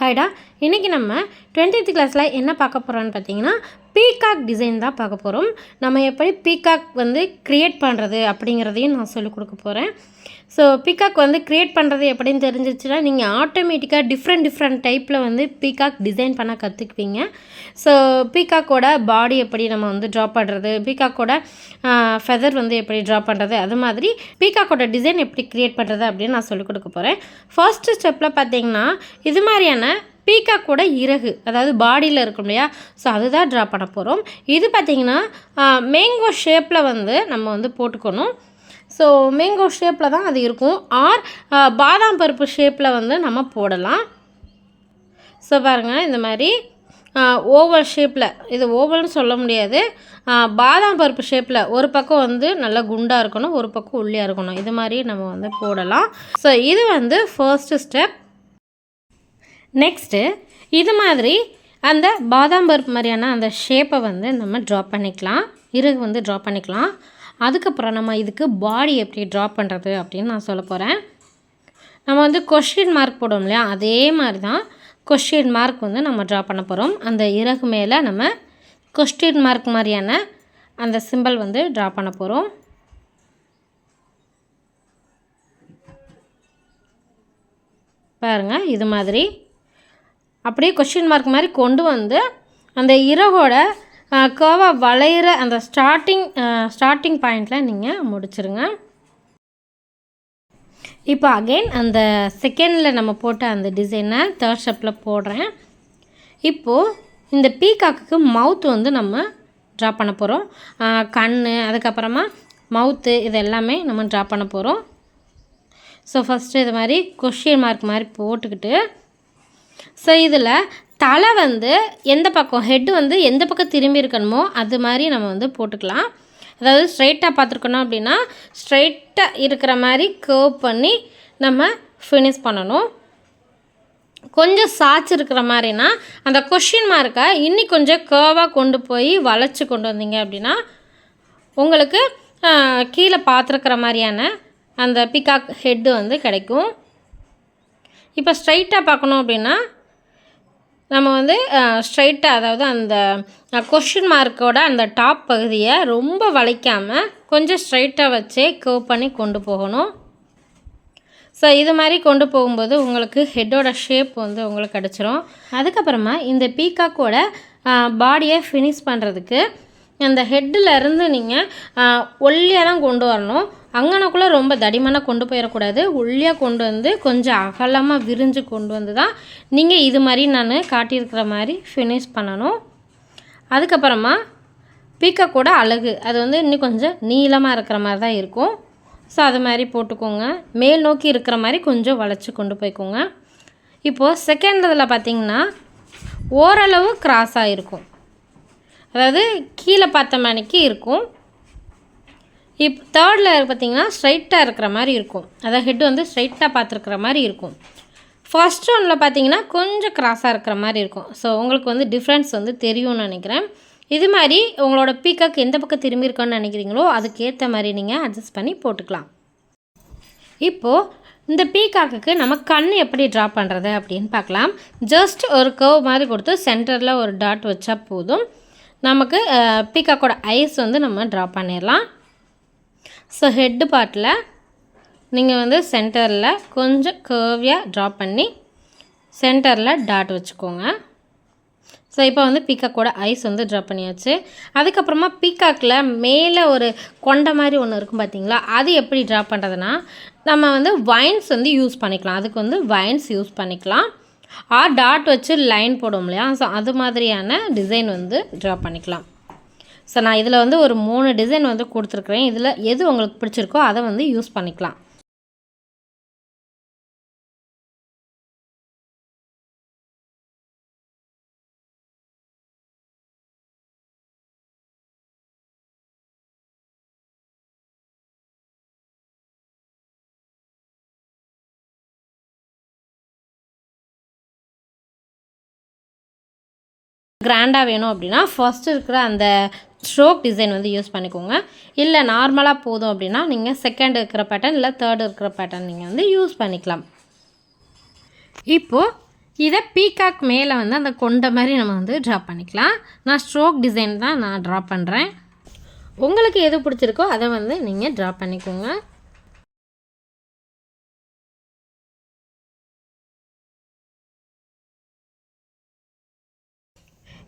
ஹாய்டா, இன்றைக்கி நம்ம 20th கிளாஸில் என்ன பார்க்க போகிறோன்னு பார்த்தீங்கன்னா பீகாக் டிசைன் தான் பார்க்க போகிறோம். நம்ம எப்படி பீகாக் க்ரியேட் பண்ணுறது அப்படிங்கிறதையும் நான் சொல்லிக் கொடுக்க போகிறேன். ஸோ பீகாக் க்ரியேட் பண்ணுறது எப்படின்னு தெரிஞ்சிச்சுன்னா நீங்கள் ஆட்டோமேட்டிக்காக டிஃப்ரெண்ட் டைப்பில் பீகாக் டிசைன் பண்ண கற்றுக்குவீங்க. ஸோ பீகாக்கோட பாடி எப்படி நம்ம ட்ரா பண்ணுறது, பீகாக்கோட ஃபெதர் எப்படி ட்ரா பண்ணுறது, அது மாதிரி பீகாக்கோட டிசைன் எப்படி க்ரியேட் பண்ணுறது அப்படின்னு நான் சொல்லிக் கொடுக்க போகிறேன். ஃபர்ஸ்ட் ஸ்டெப்பில் பார்த்தீங்கன்னா இது மாதிரியான பீகாக்கோட இறகு, அதாவது பாடியில் இருக்கும் இல்லையா, ஸோ அதுதான் ட்ரா பண்ண போகிறோம். இது பார்த்திங்கன்னா மேங்கோ ஷேப்பில் நம்ம போட்டுக்கணும். ஸோ மேங்கோ ஷேப்பில் தான் அது இருக்கும். ஆர் பாதாம் பருப்பு ஷேப்பில் நம்ம போடலாம். ஸோ பாருங்கள், இந்த மாதிரி ஓவல் ஷேப்பில், இது ஓவல்னு சொல்ல முடியாது, பாதாம் பருப்பு ஷேப்பில் ஒரு பக்கம் நல்லா குண்டாக இருக்கணும், ஒரு பக்கம் உள்ளியாக இருக்கணும், இது மாதிரி நம்ம போடலாம். ஸோ இது ஃபர்ஸ்ட்டு ஸ்டெப். நெக்ஸ்ட்டு இது மாதிரி அந்த பாதாம் பருப்பு மாதிரியான அந்த ஷேப்பை நம்ம ட்ரா பண்ணிக்கலாம், இறகு ட்ரா பண்ணிக்கலாம். அதுக்கப்புறம் நம்ம இதுக்கு பாடி எப்படி ட்ரா பண்ணுறது அப்படின்னு நான் சொல்ல போகிறேன். நம்ம கொஸ்டின் மார்க் போடுவோம் இல்லையா, அதே மாதிரி தான் கொஸ்டின் மார்க் நம்ம ட்ரா பண்ண போகிறோம். அந்த இறகு மேலே நம்ம கொஸ்டின் மார்க் மாதிரியான அந்த சிம்பிள் ட்ரா பண்ண போகிறோம். பாருங்கள், இது மாதிரி அப்படியே கொஸ்டின் மார்க் மாதிரி கொண்டு அந்த இறகோட கர்வாக வளையிற அந்த ஸ்டார்டிங் பாயிண்டில் நீங்கள் முடிச்சிருங்க. இப்போ அகெயின் அந்த செகண்டில் நம்ம போட்ட அந்த டிசைனை தேர்ட் ஸ்டெப்பில் போடுறேன். இப்போது இந்த பீகாக்கு மவுத் நம்ம ட்ரா பண்ண போகிறோம். கண், அதுக்கப்புறமா மவுத்து, இது எல்லாமே நம்ம ட்ரா பண்ண போகிறோம். ஸோ ஃபஸ்ட்டு இது மாதிரி கொஸ்டின் மார்க் மாதிரி போட்டுக்கிட்டு, ஸோ இதில் தலை எந்த பக்கம், ஹெட்டு எந்த பக்கம் திரும்பி இருக்கணுமோ அது மாதிரி நம்ம போட்டுக்கலாம். அதாவது ஸ்ட்ரைட்டாக பார்த்துருக்கணும் அப்படின்னா ஸ்ட்ரைட்டாக இருக்கிற மாதிரி கர்வ் பண்ணி நம்ம ஃபினிஷ் பண்ணணும். கொஞ்சம் சாய்ச்சிருக்கிற மாதிரினா அந்த கொஸ்டின் மார்க்கை இன்னும் கொஞ்சம் கர்வாக கொண்டு போய் வளைச்சி கொண்டு வந்தீங்க அப்படின்னா உங்களுக்கு கீழே பார்த்துருக்கிற மாதிரியான அந்த பீகாக் ஹெட்டு கிடைக்கும். இப்போ ஸ்ட்ரைட்டாக பார்க்கணும் அப்படின்னா நம்ம ஸ்ட்ரைட்டாக, அதாவது அந்த கொஸ்டின் மார்க்கோட அந்த டாப் பகுதியை ரொம்ப வளைக்காமல் கொஞ்சம் ஸ்ட்ரைட்டாக வச்சே கர்வ் பண்ணி கொண்டு போகணும். ஸோ இது மாதிரி கொண்டு போகும்போது உங்களுக்கு ஹெட்டோட ஷேப் உங்களுக்கு கிடச்சிரும். அதுக்கப்புறமா இந்த பீகாக்கோட பாடியை ஃபினிஷ் பண்ணுறதுக்கு அந்த ஹெட்டிலருந்து நீங்கள் ஒல்லியாக தான் கொண்டு வரணும். அங்கனக்குள்ளே ரொம்ப தடிமனாக கொண்டு போயிடக்கூடாது. ஒல்லியாக கொண்டு கொஞ்சம் அகலமாக விரிஞ்சு கொண்டு தான் நீங்கள் இது மாதிரி நான் காட்டியிருக்கிற மாதிரி ஃபினிஷ் பண்ணணும். அதுக்கப்புறமா பீகாக்கோட அழகு அது இன்னும் கொஞ்சம் நீளமாக இருக்கிற மாதிரி தான் இருக்கும். ஸோ அது மாதிரி போட்டுக்கோங்க. மேல் நோக்கி இருக்கிற மாதிரி கொஞ்சம் வளைச்சி கொண்டு போய்க்கோங்க. இப்போது செகண்ட் இதில் பார்த்திங்கன்னா ஓரளவு கிராஸாக இருக்கும், அதாவது கீழே பார்த்த மணிக்கு இருக்கும். இப்போ தேர்டில் பார்த்திங்கன்னா ஸ்ட்ரைட்டாக இருக்கிற மாதிரி இருக்கும், அதாவது ஹெட்டு ஸ்ட்ரைட்டாக பார்த்துருக்குற மாதிரி இருக்கும். ஃபர்ஸ்ட் ஒன்றில் பார்த்திங்கன்னா கொஞ்சம் கிராஸாக இருக்கிற மாதிரி இருக்கும். ஸோ உங்களுக்கு டிஃப்ரென்ஸ் தெரியும்னு நினைக்கிறேன். இது மாதிரி உங்களோட பீகாக் எந்த பக்கம் திரும்பி இருக்கோன்னு நினைக்கிறீங்களோ அதுக்கேற்ற மாதிரி நீங்கள் அட்ஜஸ்ட் பண்ணி போட்டுக்கலாம். இப்போது இந்த பீகாக்கு நம்ம கண் எப்படி ட்ரா பண்ணுறது அப்படின்னு பார்க்கலாம். ஜஸ்ட் ஒரு கர்வ் மாதிரி கொடுத்து சென்டரில் ஒரு டாட் வச்சா போதும், நமக்கு பீகாக்கோட ஐஸ் நம்ம ட்ரா பண்ணிடலாம். ஸோ ஹெட்டு பார்ட்டில் நீங்கள் சென்டரில் கொஞ்சம் கர்வியாக ட்ரா பண்ணி சென்டரில் டாட் வச்சுக்கோங்க. ஸோ இப்போ பீகாக்கோட ஐஸ் ட்ரா பண்ணியாச்சு. அதுக்கப்புறமா பீகாக்கில் மேலே ஒரு கொண்டை மாதிரி ஒன்று இருக்கும் பார்த்தீங்களா, அது எப்படி ட்ரா பண்ணுறதுனா நம்ம வைன்ஸ் யூஸ் பண்ணிக்கலாம். அதுக்கு வைன்ஸ் யூஸ் பண்ணிக்கலாம். டாட் வச்சு லைன் போடும் இல்லையா, ஸோ அது மாதிரியான டிசைன் ட்ரா பண்ணிக்கலாம். ஸோ நான் இதில் ஒரு 3 டிசைன் கொடுத்துருக்குறேன். இதில் எது உங்களுக்கு பிடிச்சிருக்கோ அதை யூஸ் பண்ணிக்கலாம். கிராண்டாக வேணும் அப்படின்னா ஃபஸ்ட்டு இருக்கிற அந்த ஸ்ட்ரோக் டிசைன் யூஸ் பண்ணிக்கோங்க. இல்லை நார்மலாக போதும் அப்படின்னா நீங்கள் செகண்ட் இருக்கிற பேட்டர்ன் இல்லை தேர்ட் இருக்கிற பேட்டர்ன் நீங்கள் யூஸ் பண்ணிக்கலாம். இப்போது இதை பீகாக் மேலே வந்து அந்த கொண்ட மாதிரி நம்ம வந்து ட்ரா பண்ணிக்கலாம். நான் ஸ்ட்ரோக் டிசைன் தான் நான் ட்ரா பண்ணுறேன். உங்களுக்கு எது பிடிச்சிருக்கோ அதை வந்து நீங்கள் ட்ரா பண்ணிக்கோங்க.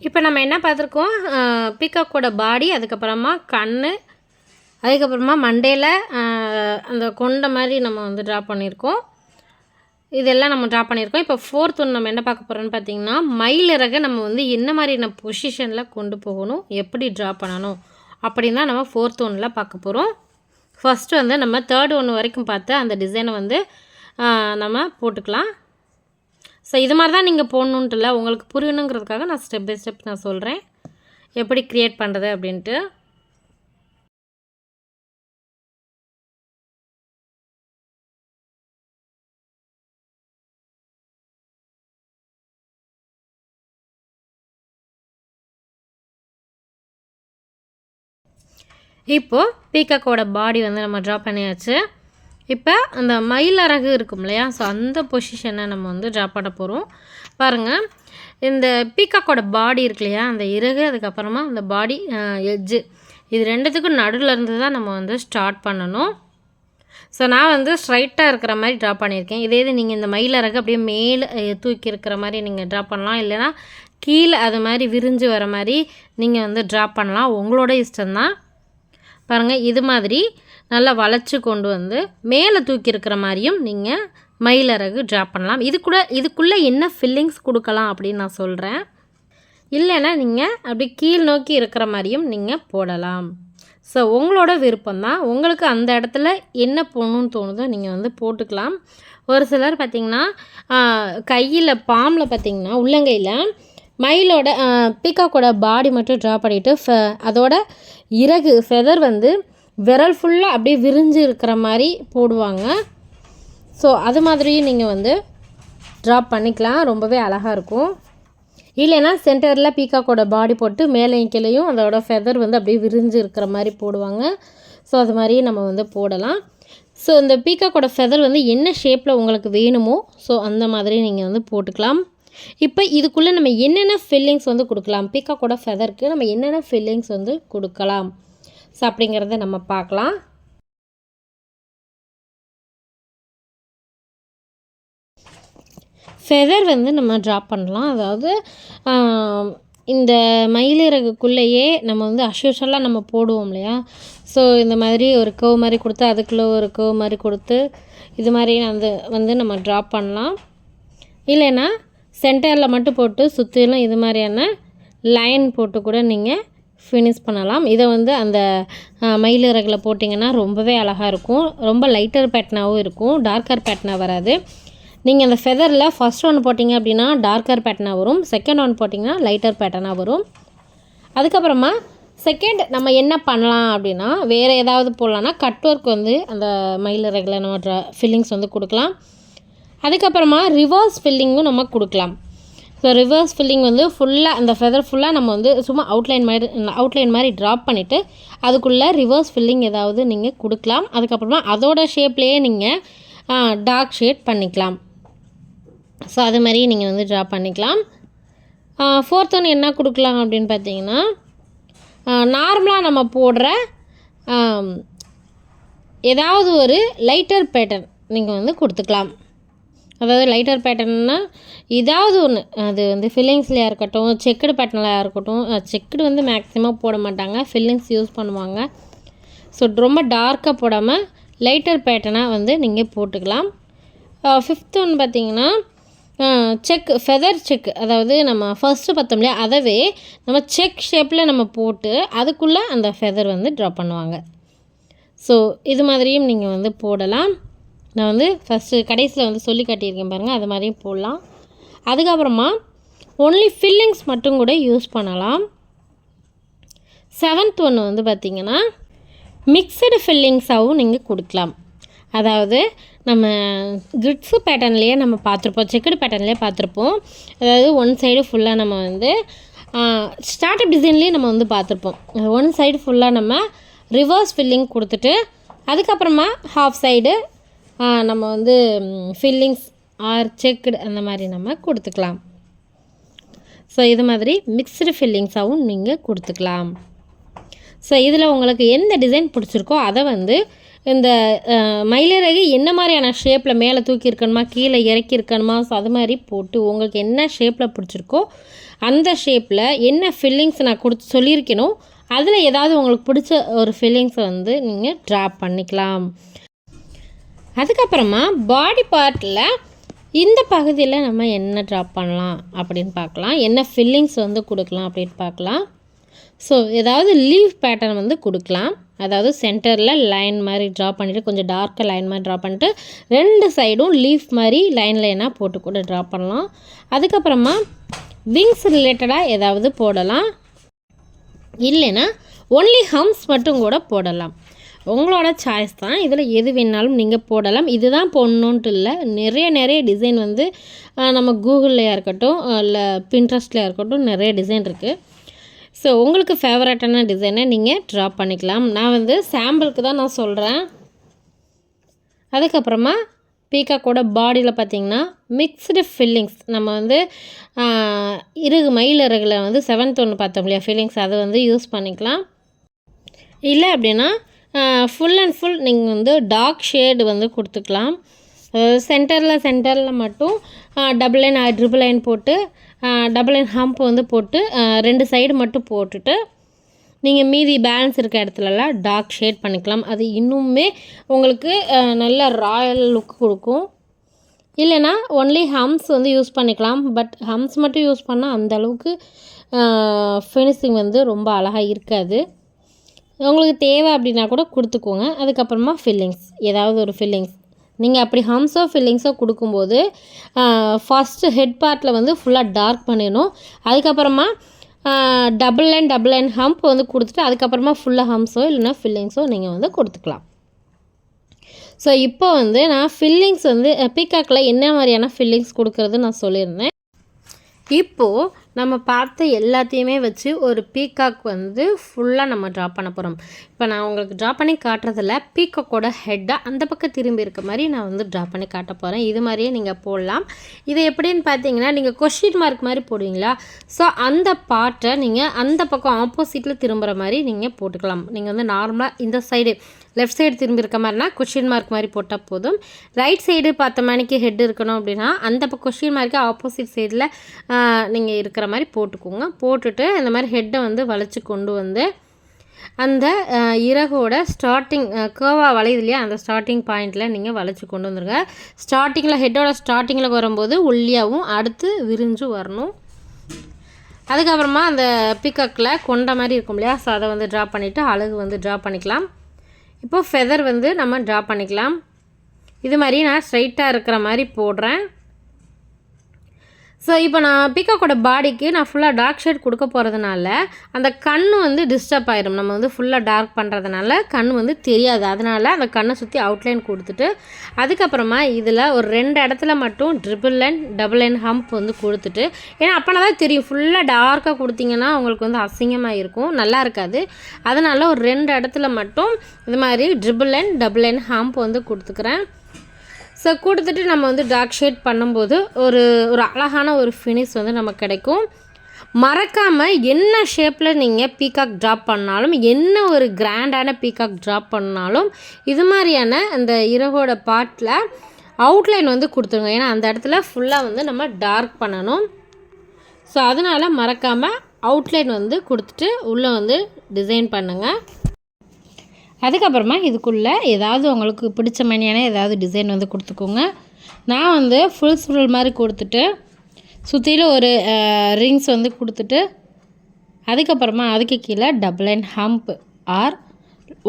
இப்போ நம்ம என்ன பார்த்துருக்கோம், பீகாக்கோட பாடி, அதுக்கப்புறமா கண், அதுக்கப்புறமா மண்டையில் அந்த கொண்ட மாதிரி நம்ம வந்து ட்ரா பண்ணியிருக்கோம். இதெல்லாம் நம்ம ட்ரா பண்ணியிருக்கோம். இப்போ 4th ஒன்று நம்ம என்ன பார்க்க போகிறோன்னு பார்த்தீங்கன்னா, மயிலிறகை நம்ம வந்து என்ன மாதிரியான பொசிஷனில் கொண்டு போகணும், எப்படி ட்ரா பண்ணணும் அப்படின்னு தான் நம்ம 4th ஒன்றில் பார்க்க போகிறோம். ஃபஸ்ட்டு வந்து நம்ம 3rd ஒன்று வரைக்கும் பார்த்து அந்த டிசைனை வந்து நம்ம போட்டுக்கலாம். ஸோ இது மாதிரி தான் நீங்கள் போடணுன்ட்டு இல்லை, உங்களுக்கு புரியணுங்கிறதுக்காக நான் ஸ்டெப் பை ஸ்டெப் நான் சொல்கிறேன் எப்படி க்ரியேட் பண்ணுறது அப்படின்ட்டு. இப்போது பீகாக்கோட பாடி வந்து நம்ம ட்ரா பண்ணியாச்சு. இப்போ அந்த மயிலறகு இருக்கும் இல்லையா, ஸோ அந்த பொசிஷனை நம்ம வந்து ட்ரா பண்ண போகிறோம். பாருங்கள், இந்த பீகாக்கோட பாடி இருக்கு இல்லையா, அந்த இறகு, அதுக்கப்புறமா அந்த பாடி எட்ஜு, இது ரெண்டுத்துக்கும் நடுவில் இருந்து தான் நம்ம வந்து ஸ்டார்ட் பண்ணணும். ஸோ நான் வந்து ஸ்ட்ரைட்டாக இருக்கிற மாதிரி ட்ரா பண்ணியிருக்கேன். இதே இது நீங்கள் இந்த மயிலறகு அப்படியே மேலே தூக்கி இருக்கிற மாதிரி நீங்கள் ட்ரா பண்ணலாம், இல்லைனா கீழே அது மாதிரி விரிஞ்சு வர மாதிரி நீங்கள் வந்து ட்ரா பண்ணலாம், உங்களோட இஷ்டம்தான். பாருங்கள், இது மாதிரி நல்லா வளைச்சி கொண்டு வந்து மேலே தூக்கி இருக்கிற மாதிரியும் நீங்கள் மயிலறகு ட்ரா பண்ணலாம். இதுக்குள்ளே என்ன ஃபில்லிங்ஸ் கொடுக்கலாம் அப்படின்னு நான் சொல்கிறேன். இல்லைன்னா நீங்கள் அப்படி கீழ் நோக்கி இருக்கிற மாதிரியும் நீங்கள் போடலாம். ஸோ உங்களோட விருப்பம்தான், உங்களுக்கு அந்த இடத்துல என்ன போடணுன்னு தோணுதோ நீங்கள் வந்து போட்டுக்கலாம். ஒரு சிலர் பார்த்திங்கன்னா கையில் பாம்பில் பார்த்திங்கன்னா உள்ளங்கையில் மயிலோட பீகாக்கோட பாடி மட்டும் ட்ரா பண்ணிவிட்டு அதோட இறகு ஃபெதர் வந்து விரல் ஃபுல்லாக அப்படியே விரிஞ்சு இருக்கிற மாதிரி போடுவாங்க. ஸோ அது மாதிரியும் நீங்கள் வந்து ட்ரா பண்ணிக்கலாம், ரொம்பவே அழகாக இருக்கும். இல்லைன்னா சென்டரில் பீகாக்கோட பாடி போட்டு மேலேயும் கீழேயும் அதோட ஃபெதர் வந்து அப்படியே விரிஞ்சு இருக்கிற மாதிரி போடுவாங்க. ஸோ அது மாதிரியே நம்ம வந்து போடலாம். ஸோ இந்த பீகாக்கோட ஃபெதர் வந்து என்ன ஷேப்பில் உங்களுக்கு வேணுமோ ஸோ அந்த மாதிரி நீங்கள் வந்து போட்டுக்கலாம். இப்போ இதுக்குள்ளே நம்ம என்னென்ன ஃபில்லிங்ஸ் வந்து கொடுக்கலாம், பீகாக்கோட ஃபெதருக்கு நம்ம என்னென்ன ஃபில்லிங்ஸ் வந்து கொடுக்கலாம் ஸோ அப்படிங்கிறத நம்ம பார்க்கலாம். ஃபெதர் வந்து நம்ம ட்ரா பண்ணலாம். அதாவது இந்த மயிலிறகுக்குள்ளேயே நம்ம வந்து அஷ்யூஷுவலாக நம்ம போடுவோம் இல்லையா, ஸோ இந்த மாதிரி ஒரு கர்வ் மாதிரி கொடுத்து அதுக்குள்ளே ஒரு கர்வ் மாதிரி கொடுத்து இது மாதிரி வந்து நம்ம ட்ரா பண்ணலாம். இல்லைன்னா சென்டரில் மட்டும் போட்டு சுற்றிலும் இது மாதிரியான லைன் போட்டு கூட நீங்கள் ஃபினிஷ் பண்ணலாம். இதை வந்து அந்த மயிலிறகில் போட்டிங்கன்னா ரொம்பவே அழகாக இருக்கும். ரொம்ப லைட்டர் பேட்டர்னாகவும் இருக்கும், டார்க்கர் பேட்டர்னாக வராது. நீங்கள் அந்த ஃபெதரில் ஃபஸ்ட் ஒன் போட்டிங்க அப்படின்னா டார்க்கர் பேட்டர்னாக வரும், செகண்ட் ஒன் போட்டிங்கன்னா லைட்டர் பேட்டர்னாக வரும். அதுக்கப்புறமா செகண்ட் நம்ம என்ன பண்ணலாம் அப்படின்னா வேறு ஏதாவது போடலான்னா கட் ஒர்க் வந்து அந்த மயிலிறகில் நம்ம ஃபில்லிங்ஸ் வந்து கொடுக்கலாம். அதுக்கப்புறமா ரிவர்ஸ் ஃபில்லிங்கும் நம்ம கொடுக்கலாம். ஸோ ரிவர்ஸ் ஃபில்லிங் வந்து ஃபுல்லாக அந்த ஃபெதர் ஃபுல்லாக நம்ம வந்து சும்மா அவுட்லைன் மாதிரி ட்ராப் பண்ணிவிட்டு அதுக்குள்ளே ரிவர்ஸ் ஃபில்லிங் ஏதாவது நீங்கள் கொடுக்கலாம். அதுக்கப்புறமா அதோட ஷேப்லேயே நீங்கள் டார்க் ஷேட் பண்ணிக்கலாம். ஸோ அது மாதிரி நீங்கள் வந்து ட்ரா பண்ணிக்கலாம். 4th ஒன்று என்ன கொடுக்கலாம் அப்படின்னு பார்த்தீங்கன்னா, நார்மலாக நம்ம போடுற ஏதாவது ஒரு லைட்டர் பேட்டர்ன் நீங்கள் வந்து கொடுத்துக்கலாம். அதாவது லைட்டர் பேட்டர்ன்னா ஏதாவது ஒன்று, அது வந்து ஃபில்லிங்ஸ்லையாக இருக்கட்டும், செக்குடு பேட்டர்னில் இருக்கட்டும். செக்குடு வந்து மேக்ஸிமம் போட மாட்டாங்க, ஃபில்லிங்ஸ் யூஸ் பண்ணுவாங்க. ஸோ ரொம்ப டார்க்காக போடாமல் லைட்டர் பேட்டர்னாக வந்து நீங்கள் போட்டுக்கலாம். 5th ஒன்று பார்த்திங்கன்னா ஃபெதர் செக், அதாவது நம்ம ஃபஸ்ட்டு பார்த்தோம் இல்லையா, அதவே நம்ம செக் ஷேப்பில் நம்ம போட்டு அதுக்குள்ளே அந்த ஃபெதர் வந்து ட்ரா பண்ணுவாங்க. ஸோ இது மாதிரியும் நீங்கள் வந்து போடலாம். நான் வந்து ஃபஸ்ட்டு கடைசியில் வந்து சொல்லி காட்டியிருக்கேன் பாருங்கள், அது மாதிரியும் போடலாம். அதுக்கப்புறமா ஒன்லி ஃபில்லிங்ஸ் மட்டும் கூட யூஸ் பண்ணலாம். 7th ஒன்று வந்து பார்த்திங்கன்னா மிக்சடு ஃபில்லிங்ஸாகவும் நீங்கள் கொடுக்கலாம். அதாவது நம்ம கிரிட்ஸு பேட்டர்ன்லேயே நம்ம பார்த்துருப்போம், செக்குடு பேட்டர்ன்லேயே பார்த்துருப்போம். அதாவது ஒன் சைடு ஃபுல்லாக நம்ம வந்து ஸ்டார்ட் அப் டிசைன்லேயே நம்ம வந்து பார்த்துருப்போம். ஒன் சைடு ஃபுல்லாக நம்ம ரிவர்ஸ் ஃபில்லிங் கொடுத்துட்டு அதுக்கப்புறமா ஹாஃப் சைடு நம்ம வந்து ஃபில்லிங்ஸ் ஆர் செக்குடு அந்த மாதிரி நம்ம கொடுத்துக்கலாம். ஸோ இது மாதிரி மிக்ஸ்டு ஃபில்லிங்ஸாகவும் நீங்கள் கொடுத்துக்கலாம். ஸோ இதில் உங்களுக்கு எந்த டிசைன் பிடிச்சிருக்கோ அதை வந்து இந்த மயிலிறகு என்ன மாதிரியான ஷேப்பில் மேலே தூக்கி இருக்கணுமா கீழே இறக்கி இருக்கணுமா, ஸோ அது மாதிரி போட்டு உங்களுக்கு என்ன ஷேப்பில் பிடிச்சிருக்கோ அந்த ஷேப்பில் என்ன ஃபில்லிங்ஸ் நான் சொல்லியிருக்கணும் அதில் ஏதாவது உங்களுக்கு பிடிச்ச ஒரு ஃபில்லிங்ஸை வந்து நீங்கள் ட்ரா பண்ணிக்கலாம். அதுக்கப்புறமா பாடி பார்ட்டில் இந்த பகுதியில் நம்ம என்ன ட்ரா பண்ணலாம் அப்படின்னு பார்க்கலாம், என்ன ஃபில்லிங்ஸ் வந்து கொடுக்கலாம் அப்படின்னு பார்க்கலாம். ஸோ ஏதாவது லீஃப் பேட்டர்ன் வந்து கொடுக்கலாம். அதாவது சென்டரில் லைன் மாதிரி ட்ரா பண்ணிவிட்டு கொஞ்சம் டார்க்காக லைன் மாதிரி ட்ரா பண்ணிட்டு 2 சைடும் லீஃப் மாதிரி லைனாக போட்டு கூட ட்ரா பண்ணலாம். அதுக்கப்புறமா விங்ஸ் ரிலேட்டடாக ஏதாவது போடலாம், இல்லைன்னா ஒன்லி ஹம்ஸ் மட்டும் கூட போடலாம். உங்களோட சாய்ஸ் தான், இதில் எது வேணாலும் நீங்கள் போடலாம். இதுதான் போடணுன்ட்டு இல்லை, நிறைய டிசைன் வந்து நம்ம கூகுள்லையாக இருக்கட்டும் இல்லை பின்ட்ரெஸ்ட்லையாக இருக்கட்டும் நிறைய டிசைன் இருக்குது. ஸோ உங்களுக்கு ஃபேவரட்டான டிசைனை நீங்கள் ட்ரா பண்ணிக்கலாம். நான் வந்து சாம்பிளுக்கு தான் நான் சொல்கிறேன். அதுக்கப்புறமா பீகாக்கோட பாடியில் பார்த்திங்கன்னா மிக்ஸ்டு ஃபில்லிங்ஸ் நம்ம வந்து மயில் இறகுல வந்து 7th ஒன்று பார்த்தோம் இல்லையா ஃபில்லிங்ஸ், அதை வந்து யூஸ் பண்ணிக்கலாம். இல்லை அப்படின்னா ஃபுல் அண்ட் ஃபுல் நீங்கள் வந்து டார்க் ஷேடு வந்து கொடுத்துக்கலாம். சென்டரில் மட்டும் டபுள் லைன் ட்ரிபிள் லைன் போட்டு டபுள் லைன் ஹம்ப் வந்து போட்டு 2 சைடு மட்டும் போட்டுட்டு நீங்கள் மீதி பேலன்ஸ் இருக்க இடத்துலலாம் டார்க் ஷேட் பண்ணிக்கலாம். அது இன்னுமே உங்களுக்கு நல்ல ராயல் லுக் கொடுக்கும். இல்லைனா ஒன்லி ஹம்ஸ் வந்து யூஸ் பண்ணிக்கலாம். பட் ஹம்ஸ் மட்டும் யூஸ் பண்ணால் அந்தளவுக்கு ஃபினிஷிங் வந்து ரொம்ப அழகாக இருக்காது. உங்களுக்கு தேவை அப்படின்னா கூட கொடுத்துக்கோங்க. அதுக்கப்புறமா ஃபில்லிங்ஸ், ஏதாவது ஒரு ஃபில்லிங்ஸ் நீங்கள் அப்படி ஹம்ஸோ ஃபில்லிங்ஸோ கொடுக்கும்போது ஃபஸ்ட்டு ஹெட் பார்ட்டில் வந்து ஃபுல்லாக டார்க் பண்ணிடணும். அதுக்கப்புறமா டபுள் லைன் ஹம்ப் வந்து கொடுத்துட்டு அதுக்கப்புறமா ஃபுல்லாக ஹம்ஸோ இல்லைன்னா ஃபில்லிங்ஸோ நீங்கள் வந்து கொடுத்துக்கலாம். ஸோ இப்போ வந்து நான் ஃபில்லிங்ஸ் வந்து பீகாக்கில் என்ன மாதிரியான ஃபில்லிங்ஸ் கொடுக்குறது நான் சொல்லியிருந்தேன். இப்போது நம்ம பார்த்த எல்லாத்தையுமே வச்சு ஒரு பீகாக் வந்து ஃபுல்லாக நம்ம ட்ரா பண்ண போகிறோம். இப்போ நான் உங்களுக்கு ட்ரா பண்ணி காட்டுறதில்ல, பீகாக்கோட ஹெட்டாக அந்த பக்கம் திரும்பி இருக்க மாதிரி நான் வந்து ட்ரா பண்ணி காட்ட போகிறேன். இது மாதிரியே நீங்கள் போடலாம். இது எப்படின்னு பார்த்தீங்கன்னா நீங்கள் கொஸ்டின் மார்க் மாதிரி போடுவீங்களா, ஸோ அந்த பார்ட்டை நீங்கள் அந்த பக்கம் ஆப்போசிட்டில் திரும்புகிற மாதிரி நீங்கள் போட்டுக்கலாம். நீங்கள் வந்து நார்மலாக இந்த சைடு லெஃப்ட் சைடு திரும்பி இருக்க மாதிரினா கொஸ்டின் மார்க் மாதிரி போட்டால் போதும். ரைட் சைடு பார்த்த மணிக்கு ஹெட் இருக்கணும் அப்படின்னா அந்த கொஸ்டின் மார்க்கு ஆப்போசிட் சைடில் நீங்கள் இருக்கிற மாதிரி போட்டுக்கோங்க. போட்டுட்டு இந்த மாதிரி ஹெட்டை வந்து வளைச்சி கொண்டு வந்து அந்த இறகோட ஸ்டார்டிங் கேர்வாக வளையுது இல்லையா, அந்த ஸ்டார்டிங் பாயிண்டில் நீங்கள் வளைச்சி கொண்டு வந்துடுங்க. ஸ்டார்டிங்கில் ஹெட்டோட ஸ்டார்டிங்கில் வரும்போது ஒல்லியாகவும் அடுத்து விரிஞ்சு வரணும். அதுக்கப்புறமா அந்த பீகாக்கில் கொண்ட மாதிரி இருக்கும் இல்லையா, ஸோ அதை வந்து ட்ரா பண்ணிவிட்டு அழகு வந்து ட்ரா பண்ணிக்கலாம். இப்போது ஃபெதர் வந்து நம்ம ட்ரா பண்ணிக்கலாம். இது மாதிரி நான் ஸ்ட்ரைட்டாக இருக்கிற மாதிரி போடுறேன். ஸோ இப்போ நான் பீகாக்கோட பாடிக்கு நான் ஃபுல்லாக டார்க் ஷேட் கொடுக்க போகிறதுனால அந்த கண் வந்து டிஸ்டர்ப் ஆகிடும். நம்ம வந்து ஃபுல்லாக டார்க் பண்ணுறதுனால கண் வந்து தெரியாது. அதனால் அந்த கண்ணை சுற்றி அவுட்லைன் கொடுத்துட்டு அதுக்கப்புறமா இதில் ஒரு 2 இடத்துல மட்டும் triple line double line hump வந்து கொடுத்துட்டு, ஏன்னா அப்போனா தான் தெரியும். ஃபுல்லாக டார்க்காக கொடுத்தீங்கன்னா உங்களுக்கு வந்து அசிங்கமாக இருக்கும், நல்லா இருக்காது. அதனால் ஒரு 2 இடத்துல மட்டும் இது மாதிரி triple line double line hump வந்து கொடுத்துக்கிறேன். ஸோ கொடுத்துட்டு நம்ம வந்து டார்க் ஷேட் பண்ணும்போது ஒரு அழகான ஒரு ஃபினிஷ் வந்து நமக்கு கிடைக்கும். மறக்காமல் என்ன ஷேப்பில் நீங்கள் பீகாக் ட்ராப் பண்ணாலும், என்ன ஒரு கிராண்டான பீகாக் ட்ராப் பண்ணாலும் இது மாதிரியான அந்த இறகோட பார்ட்டில் அவுட்லைன் வந்து கொடுத்துருங்க. ஏன்னா அந்த இடத்துல ஃபுல்லாக வந்து நம்ம டார்க் பண்ணணும். ஸோ அதனால் மறக்காமல் அவுட்லைன் வந்து கொடுத்துட்டு உள்ளே வந்து டிசைன் பண்ணுங்கள். அதுக்கப்புறமா இதுக்குள்ளே ஏதாவது உங்களுக்கு பிடிச்ச மாதிரியான ஏதாவது டிசைன் வந்து கொடுத்துக்கோங்க. நான் வந்து ஃபுல் மாதிரி கொடுத்துட்டு சுற்றிலும் ஒரு ரிங்ஸ் வந்து கொடுத்துட்டு அதுக்கப்புறமா அதுக்கு கீழே double line hump or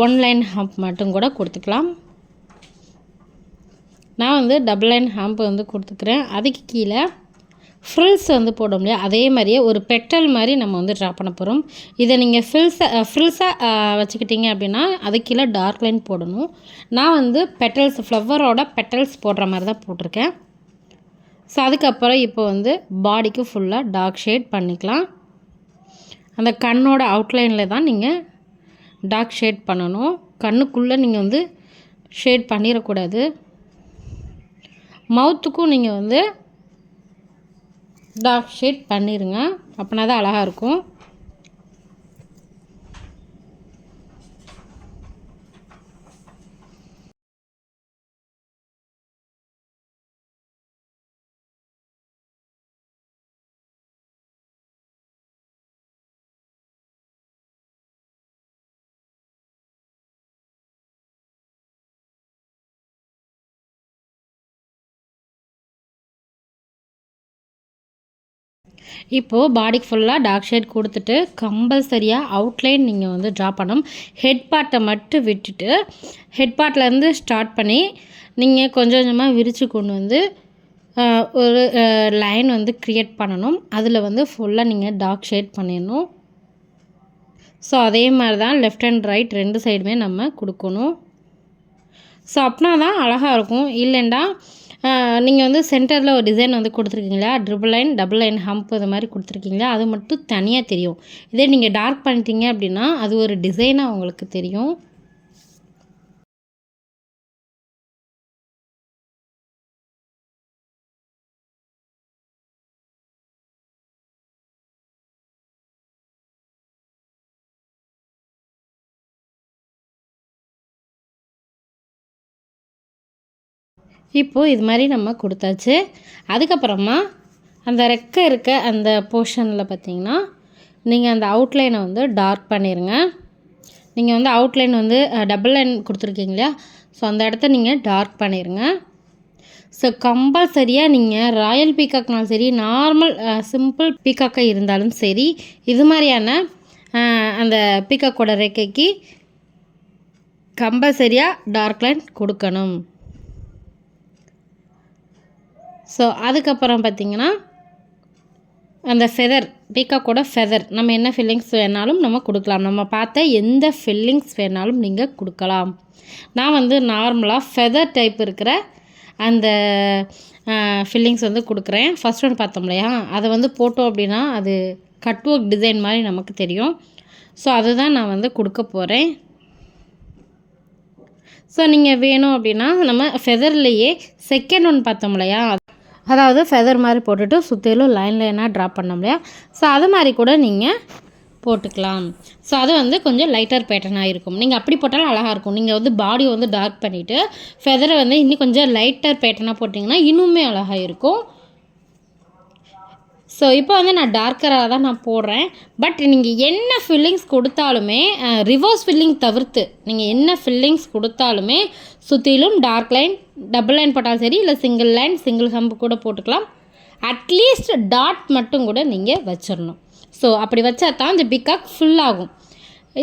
1 line hump மட்டும் கூட கொடுத்துக்கலாம். நான் வந்து டபுள் லைன் ஹம்ப் வந்து கொடுத்துக்கிறேன். அதுக்கு கீழே ஃப்ரில்ஸ் வந்து போட முடியாது, அதே மாதிரியே ஒரு பெட்டல் மாதிரி நம்ம வந்து ட்ரா பண்ண போகிறோம். இதை நீங்கள் ஃப்ரில்ஸாக வச்சுக்கிட்டிங்க அப்படின்னா அதுக்கு கீழே டார்க் லைன் போடணும். நான் வந்து பெட்டல்ஸ் ஃப்ளவரோட பெட்டல்ஸ் போடுற மாதிரி தான் போட்டிருக்கேன். ஸோ அதுக்கப்புறம் இப்போ வந்து பாடிக்கு ஃபுல்லாக டார்க் ஷேட் பண்ணிக்கலாம். அந்த கண்ணோட அவுட்லைனில் தான் நீங்கள் டார்க் ஷேட் பண்ணணும். கண்ணுக்குள்ளே நீங்கள் வந்து ஷேட் பண்ணிடக்கூடாது. மவுத்துக்கும் நீங்கள் வந்து டார்க் ஷேட் பண்ணிடுங்க, அப்படின்னா தான் அழகாக இருக்கும். இப்போது பாடிக்கு ஃபுல்லாக டார்க் ஷேட் கொடுத்துட்டு கம்பல்சரியாக அவுட்லைன் நீங்கள் வந்து ட்ரா பண்ணணும். ஹெட் பார்ட்டை மட்டும் விட்டுட்டு ஹெட் பார்ட்லேருந்து ஸ்டார்ட் பண்ணி நீங்கள் கொஞ்சம் கொஞ்சமாக விரித்து கொண்டு வந்து ஒரு லைன் வந்து க்ரியேட் பண்ணணும். அதில் வந்து ஃபுல்லாக நீங்கள் டார்க் ஷேட் பண்ணிடணும். ஸோ அதே மாதிரி தான் லெஃப்ட் அண்ட் ரைட் 2 சைடுமே நம்ம கொடுக்கணும். ஸோ அப்படின்னா தான் அழகாக இருக்கும். இல்லைண்டா நீங்கள் வந்து சென்டரில் ஒரு டிசைன் வந்து கொடுத்துருக்கீங்களா, triple line, double line, hump இது மாதிரி கொடுத்துருக்கீங்களா, அது மட்டும் தனியாக தெரியும். இதே நீங்கள் டார்க் பண்ணிட்டீங்க அப்படின்னா அது ஒரு டிசைனாக உங்களுக்கு தெரியும். இப்போது இது மாதிரி நம்ம கொடுத்தாச்சு. அதுக்கப்புறமா அந்த ரெக்கை இருக்க அந்த போர்ஷனில் பார்த்திங்கன்னா நீங்கள் அந்த அவுட்லைனை வந்து டார்க் பண்ணிடுங்க. நீங்கள் வந்து அவுட்லைன் வந்து டபுள் லைன் கொடுத்துருக்கீங்க இல்லையா, ஸோ அந்த இடத்த நீங்கள் டார்க் பண்ணிடுங்க. ஸோ கம்பல்சரியாக நீங்கள் ராயல் பீகாக்னாலும் சரி, நார்மல் சிம்பிள் பீகாக்காக இருந்தாலும் சரி, இது மாதிரியான அந்த பீகாக்கோட ரெக்கைக்கு கம்பல்சரியாக டார்க் லைன் கொடுக்கணும். ஸோ அதுக்கப்புறம் பார்த்திங்கன்னா அந்த ஃபெதர், பீகாக்கோட ஃபெதர் நம்ம என்ன ஃபில்லிங்ஸ் வேணாலும் நம்ம கொடுக்கலாம். நம்ம பார்த்த எந்த ஃபில்லிங்ஸ் வேணாலும் நீங்கள் கொடுக்கலாம். நான் வந்து நார்மலாக ஃபெதர் டைப் இருக்கிற அந்த ஃபில்லிங்ஸ் வந்து கொடுக்குறேன். ஃபஸ்ட் ஒன் பார்த்தோம் இல்லையா, அதை வந்து போட்டோம் அப்படின்னா அது கட் ஒர்க் டிசைன் மாதிரி நமக்கு தெரியும். ஸோ அதுதான் நான் வந்து கொடுக்க போகிறேன். ஸோ நீங்கள் வேணும் அப்படின்னா நம்ம ஃபெதர்லேயே செகண்ட் ஒன் பார்த்தோம் இல்லையா, அதாவது ஃபெதர் மாதிரி போட்டுட்டு சுற்றிலும் லைன் லைனாக ட்ரா பண்ணோம் இல்லையா, ஸோ அது மாதிரி கூட நீங்கள் போட்டுக்கலாம். ஸோ அது வந்து கொஞ்சம் லைட்டர் பேட்டர்னாக இருக்கும். நீங்கள் அப்படி போட்டாலும் அழகாக இருக்கும். நீங்கள் வந்து பாடியை வந்து டார்க் பண்ணிவிட்டு ஃபெதரை வந்து இன்னும் கொஞ்சம் லைட்டர் பேட்டர்னாக போட்டிங்கன்னா இன்னுமே அழகாக இருக்கும். ஸோ இப்போ வந்து நான் டார்க்கராக தான் நான் போடுறேன். பட் நீங்கள் என்ன ஃபில்லிங்ஸ் கொடுத்தாலுமே ரிவர்ஸ் ஃபில்லிங் தவிர்த்து நீங்கள் என்ன ஃபில்லிங்ஸ் கொடுத்தாலுமே சுற்றிலும் டார்க் லைன், டபுள் லைன் போட்டாலும் சரி, இல்லை சிங்கிள் லைன், சிங்கிள் ஹம்ப் கூட போட்டுக்கலாம். அட்லீஸ்ட் டாட் மட்டும் கூட நீங்கள் வச்சிடணும். ஸோ அப்படி வச்சா தான் இந்த பீகாக் ஃபுல்லாகும்.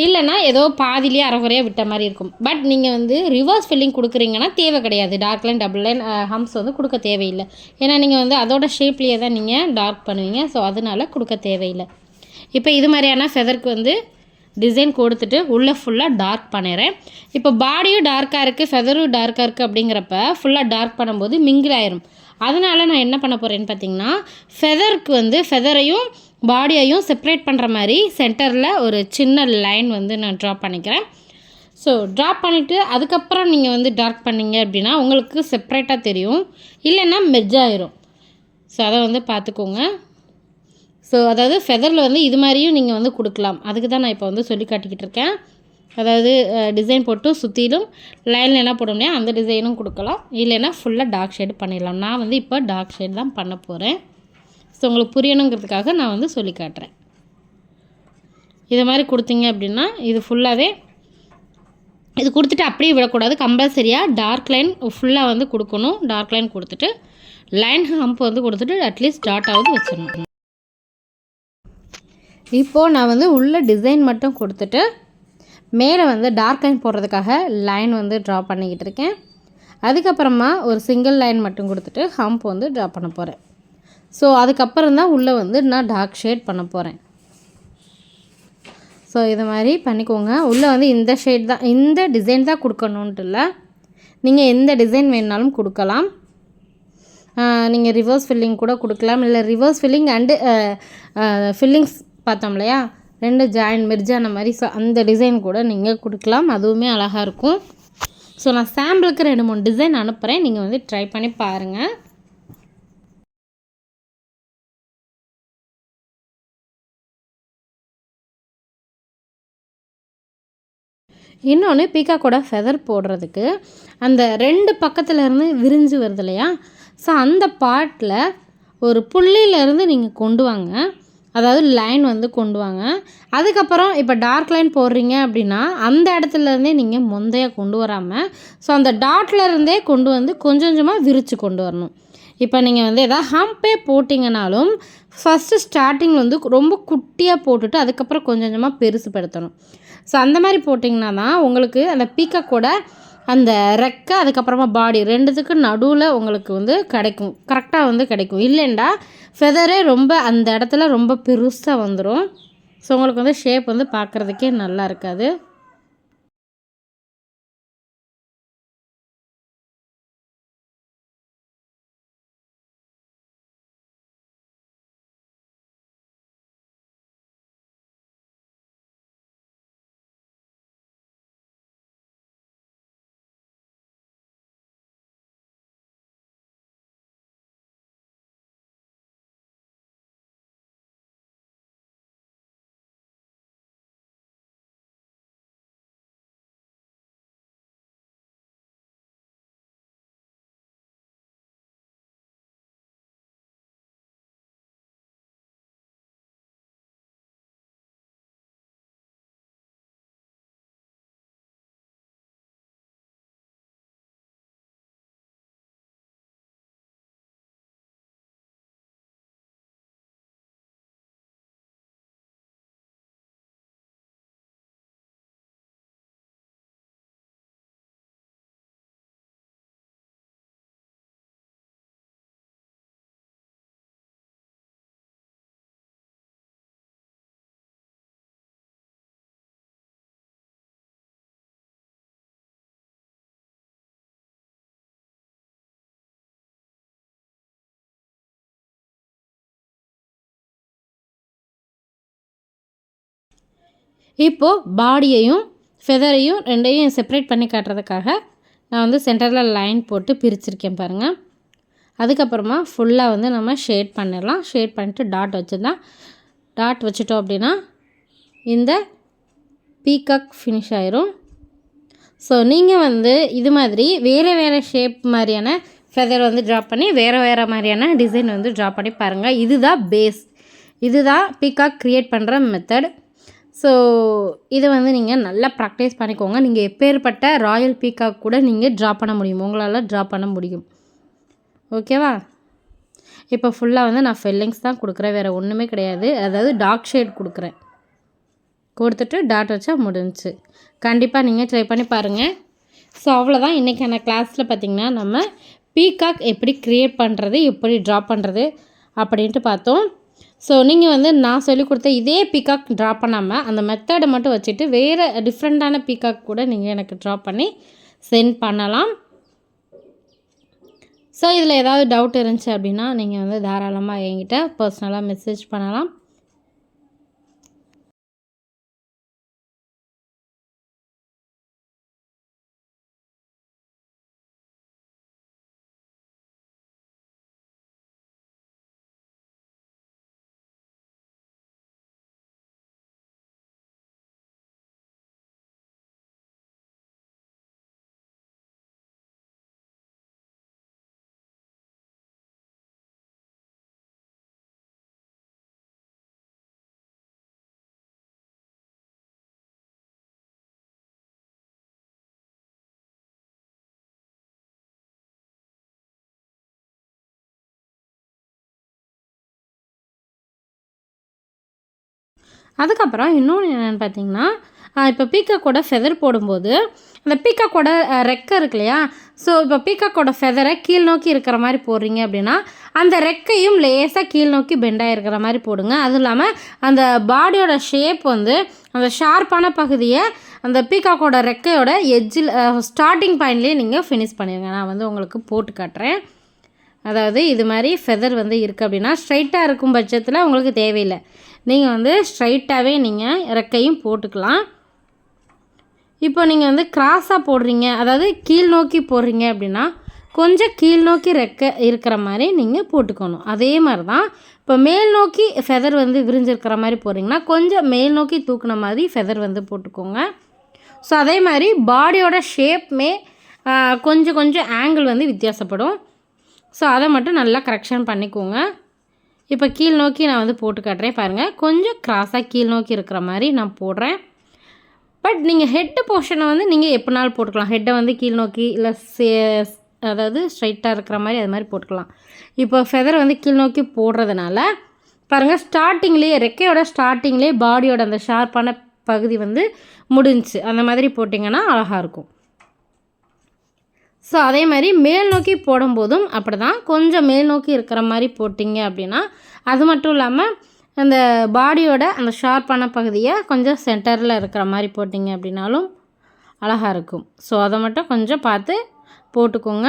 இல்லைனா ஏதோ பாதிலேயே அரைகுறையாக விட்ட மாதிரி இருக்கும். பட் நீங்கள் வந்து ரிவர்ஸ் ஃபில்லிங் கொடுக்குறீங்கன்னா தேவை கிடையாது. Dark line, double line, humps வந்து கொடுக்க தேவையில்லை. ஏன்னா நீங்கள் வந்து அதோட ஷேப்லேயே தான் நீங்கள் டார்க் பண்ணுவீங்க. ஸோ அதனால் கொடுக்க தேவையில்லை. இப்போ இது மாதிரியான ஃபெதருக்கு வந்து டிசைன் கொடுத்துட்டு உள்ளே ஃபுல்லாக டார்க் பண்ணிடுறேன். இப்போ பாடியும் டார்க்காக இருக்குது, ஃபெதரும் டார்க்காக இருக்குது. அப்படிங்கிறப்ப ஃபுல்லாக டார்க் பண்ணும்போது மிங்கிள் ஆயிரும். அதனால் நான் என்ன பண்ண போகிறேன்னு பார்த்தீங்கன்னா, ஃபெதருக்கு வந்து ஃபெதரையும் பாடியையும் செப்ரேட் பண்ணுற மாதிரி சென்டரில் ஒரு சின்ன லைன் வந்து நான் ட்ரா பண்ணிக்கிறேன். ஸோ ட்ரா பண்ணிவிட்டு அதுக்கப்புறம் நீங்கள் வந்து டார்க் பண்ணிங்க அப்படின்னா உங்களுக்கு செப்ரேட்டாக தெரியும், இல்லைன்னா மெர்ஜ் ஆயிரும். ஸோ அதை வந்து பார்த்துக்கோங்க. ஸோ அதாவது ஃபெதரில் வந்து இது மாதிரியும் நீங்கள் வந்து கொடுக்கலாம். அதுக்கு தான் நான் இப்போ வந்து சொல்லி காட்டிக்கிட்டு இருக்கேன். அதாவது டிசைன் போட்டு சுற்றிலும் லைனில் என்ன போட முடியாது அந்த டிசைனும் கொடுக்கலாம், இல்லைன்னா ஃபுல்லாக டார்க் ஷேடு பண்ணிடலாம். நான் வந்து இப்போ டார்க் ஷேடு தான் பண்ண போகிறேன். ஸோ உங்களுக்கு புரியணுங்கிறதுக்காக நான் வந்து சொல்லி காட்டுறேன். இது மாதிரி கொடுத்தீங்க அப்படின்னா இது ஃபுல்லாகவே இது கொடுத்துட்டு அப்படியே விடக்கூடாது. கம்பல்சரியாக டார்க் லைன் ஃபுல்லாக வந்து கொடுக்கணும். டார்க் லைன் கொடுத்துட்டு லைன் ஹம்ப் வந்து கொடுத்துட்டு அட்லீஸ்ட் டாட்டாவது வச்சிடணும். இப்போது நான் வந்து உள்ள டிசைன் மட்டும் கொடுத்துட்டு மேலே வந்து டார்க் லைன் போடுறதுக்காக லைன் வந்து ட்ரா பண்ணிக்கிட்டு இருக்கேன். அதுக்கப்புறமா ஒரு சிங்கிள் லைன் மட்டும் கொடுத்துட்டு ஹம்ப் வந்து ட்ரா பண்ண போகிறேன். ஸோ அதுக்கப்புறம் தான் உள்ளே வந்து நான் டார்க் ஷேட் பண்ண போகிறேன். ஸோ இது மாதிரி பண்ணிக்கோங்க. உள்ளே வந்து இந்த ஷேட் தான், இந்த டிசைன் தான் கொடுக்கணுன்ட்டு இல்லை, நீங்கள் எந்த டிசைன் வேணுனாலும் கொடுக்கலாம். நீங்கள் ரிவர்ஸ் ஃபில்லிங் கூட கொடுக்கலாம், இல்லை ரிவர்ஸ் ஃபில்லிங் அண்டு ஃபில்லிங்ஸ் பார்த்தோம் இல்லையா, 2 ஜாயின் மெர்ஜான மாதிரி. ஸோ அந்த டிசைன் கூட நீங்கள் கொடுக்கலாம், அதுவுமே அழகாக இருக்கும். ஸோ நான் சாம்பிளுக்கு 2-3 டிசைன் அனுப்புகிறேன், நீங்கள் வந்து ட்ரை பண்ணி பாருங்கள். இன்னொன்று பீகாக்கோட ஃபெதர் போடுறதுக்கு அந்த 2 பக்கத்துலேருந்து விரிஞ்சு வருது இல்லையா, ஸோ அந்த பார்ட்டில் ஒரு புள்ளியிலேருந்து நீங்கள் கொண்டு வாங்க, அதாவது லைன் வந்து கொண்டு வாங்க. அதுக்கப்புறம் இப்போ டார்க் லைன் போடுறீங்க அப்படின்னா அந்த இடத்துலேருந்தே நீங்கள் முந்தையாக கொண்டு வராமல் ஸோ அந்த டாட்லேருந்தே கொண்டு வந்து கொஞ்சம் கொஞ்சமாக விரித்து கொண்டு வரணும். இப்போ நீங்கள் வந்து எதாவது ஹம்பே போட்டிங்கனாலும் ஃபஸ்ட்டு ஸ்டார்டிங் வந்து ரொம்ப குட்டியாக போட்டுட்டு அதுக்கப்புறம் கொஞ்சம் கொஞ்சமாக பெருசுப்படுத்தணும். ஸோ அந்த மாதிரி போட்டிங்கன்னா தான் உங்களுக்கு அந்த பீகாக்கோட அந்த ரெக்கை அதுக்கப்புறமா பாடி 2த்துக்கு நடுவில் உங்களுக்கு வந்து கிடைக்கும், கரெக்டாக வந்து கிடைக்கும். இல்லைண்டா ஃபெதரே ரொம்ப அந்த இடத்துல ரொம்ப பெருசாக வந்துடும். ஸோ உங்களுக்கு வந்து ஷேப் வந்து பார்க்குறதுக்கே நல்லா இருக்காது. இப்போது பாடியையும் ஃபெதரையும் 2யும் செப்பரேட் பண்ணி காட்டுறதுக்காக நான் வந்து சென்டரில் லைன் போட்டு பிரிச்சிருக்கேன் பாருங்கள். அதுக்கப்புறமா ஃபுல்லாக வந்து நம்ம ஷேட் பண்ணிடலாம். ஷேட் பண்ணிட்டு டாட் வச்சுட்டோம் அப்படின்னா இந்த பீகாக் ஃபினிஷ் ஆயிரும். ஸோ நீங்கள் வந்து இது மாதிரி வேறு ஷேப் மாதிரியான ஃபெதர் வந்து ட்ரா பண்ணி வேறு மாதிரியான டிசைன் வந்து ட்ரா பண்ணி பாருங்கள். இதுதான் பேஸ், இதுதான் பீகாக் க்ரியேட் பண்ணுற மெத்தட். ஸோ இதை வந்து நீங்கள் நல்லா ப்ராக்டிஸ் பண்ணிக்கோங்க. நீங்கள் எப்பேற்பட்ட ராயல் பீகாக் கூட நீங்கள் ட்ரா பண்ண முடியும், உங்களால் ட்ரா பண்ண முடியும். ஓகேவா? இப்போ ஃபுல்லாக வந்து நான் ஃபெல்லிங்ஸ் தான் கொடுக்குறேன், வேறு ஒன்றுமே கிடையாது. அதாவது டார்க் ஷேட் கொடுத்துட்டு டாட் வச்சா முடிஞ்சிச்சு. கண்டிப்பாக நீங்கள் ட்ரை பண்ணி பாருங்கள். ஸோ அவ்வளோதான் இன்றைக்கான கிளாஸில் பார்த்திங்கன்னா நம்ம பீகாக் எப்படி க்ரியேட் பண்ணுறது, எப்படி ட்ரா பண்ணுறது அப்படின்ட்டு பார்த்தோம். ஸோ நீங்கள் வந்து நான் சொல்லிக் கொடுத்த இதே பீகாக் ட்ரா பண்ணாமல் அந்த மெத்தடை மட்டும் வச்சுட்டு வேறு டிஃப்ரெண்ட்டான பீகாக் கூட நீங்கள் எனக்கு ட்ரா பண்ணி சென்ட் பண்ணலாம். ஸோ இதில் ஏதாவது டவுட் இருந்துச்சு அப்படின்னா நீங்கள் வந்து தாராளமாக என்கிட்ட பர்சனலாக மெசேஜ் பண்ணலாம். அதுக்கப்புறம் இன்னொன்று என்னென்னு பார்த்தீங்கன்னா, இப்போ பீகாக்கோட ஃபெதர் போடும்போது அந்த பீகாக்கோட ரெக்கை இருக்கு இல்லையா, ஸோ இப்போ பீகாக்கோட ஃபெதரை கீழ் நோக்கி இருக்கிற மாதிரி போடுறீங்க அப்படின்னா அந்த ரெக்கையும் லேசாக கீழ் நோக்கி பெண்டாக இருக்கிற மாதிரி போடுங்க. அதுவும் இல்லாமல் அந்த பாடியோட ஷேப் வந்து அந்த ஷார்ப்பான பகுதியை அந்த பீகாக்கோட ரெக்கையோட எட்ஜில் ஸ்டார்டிங் பாயிண்ட்லேயே நீங்கள் ஃபினிஷ் பண்ணிடுங்க. நான் வந்து உங்களுக்கு போட்டு காட்டுறேன். அதாவது இது மாதிரி ஃபெதர் வந்து இருக்குது அப்படின்னா ஸ்ட்ரைட்டாக இருக்கும் பட்சத்தில் உங்களுக்கு தேவையில்லை, நீங்கள் வந்து ஸ்ட்ரைட்டாகவே நீங்கள் ரெக்கையும் போட்டுக்கலாம். இப்போ நீங்கள் வந்து கிராஸாக போடுறீங்க, அதாவது கீழ் நோக்கி போடுறீங்க அப்படின்னா கொஞ்சம் கீழ் நோக்கி ரெக்கை இருக்கிற மாதிரி நீங்கள் போட்டுக்கணும். அதே மாதிரி தான் இப்போ மேல் நோக்கி ஃபெதர் வந்து விரிஞ்சிருக்கிற மாதிரி போடுறீங்கன்னா கொஞ்சம் மேல் நோக்கி தூக்குன மாதிரி ஃபெதர் வந்து போட்டுக்கோங்க. ஸோ அதே மாதிரி பாடியோட ஷேப்புமே கொஞ்சம் கொஞ்சம் ஆங்கிள் வந்து வித்தியாசப்படும். ஸோ அதை மட்டும் நல்லா கரெக்ஷன் பண்ணிக்கோங்க. இப்போ கீழ் நோக்கி நான் வந்து போட்டு காட்டுறேன் பாருங்கள். கொஞ்சம் கிராஸாக கீழ் நோக்கி இருக்கிற மாதிரி நான் போடுறேன். பட் நீங்கள் ஹெட்டு போர்ஷனை வந்து நீங்கள் எப்போனாலும் போட்டுக்கலாம். ஹெட்டை வந்து கீழ் நோக்கி இல்லை அதாவது ஸ்ட்ரைட்டாக இருக்கிற மாதிரி அது மாதிரி போட்டுக்கலாம். இப்போ ஃபெதர் வந்து கீழ் நோக்கி போடுறதுனால பாருங்கள், ஸ்டார்டிங்லேயே ரெக்கையோட ஸ்டார்டிங்லேயே பாடியோட அந்த ஷார்ப்பான பகுதி வந்து முடிஞ்சிச்சு. அந்த மாதிரி போட்டிங்கன்னா அழகாக இருக்கும். ஸோ அதே மாதிரி மேல் நோக்கி போடும்போதும் அப்படி தான் கொஞ்சம் மேல் நோக்கி இருக்கிற மாதிரி போட்டிங்க அப்படின்னா, அது மட்டும் இல்லாமல் அந்த பாடியோட அந்த ஷார்ப்பான பகுதியை கொஞ்சம் சென்டரில் இருக்கிற மாதிரி போட்டிங்க அப்படின்னாலும் அழகாக இருக்கும். ஸோ அதை மட்டும் கொஞ்சம் பார்த்து போட்டுக்கோங்க.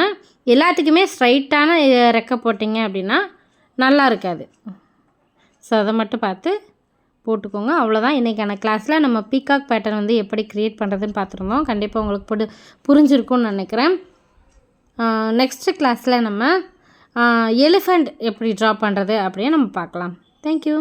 எல்லாத்துக்குமே ஸ்ட்ரைட்டான ரெக்கை போட்டிங்க அப்படின்னா நல்லா இருக்காது. ஸோ அதை மட்டும் பார்த்து போட்டுக்கோங்க. அவ்வளோதான் இன்றைக்கான கிளாஸில் நம்ம பீகாக் பேட்டர்ன் வந்து எப்படி க்ரியேட் பண்ணுறதுன்னு பார்த்துருந்தோம். கண்டிப்பாக உங்களுக்கு புரிஞ்சிருக்கும்னு நினைக்கிறேன். நெக்ஸ்ட்டு கிளாஸில் நம்ம எலிஃபண்ட் எப்படி ட்ரா பண்ணுறது அப்படின்னு நம்ம பார்க்கலாம். தேங்க்யூ.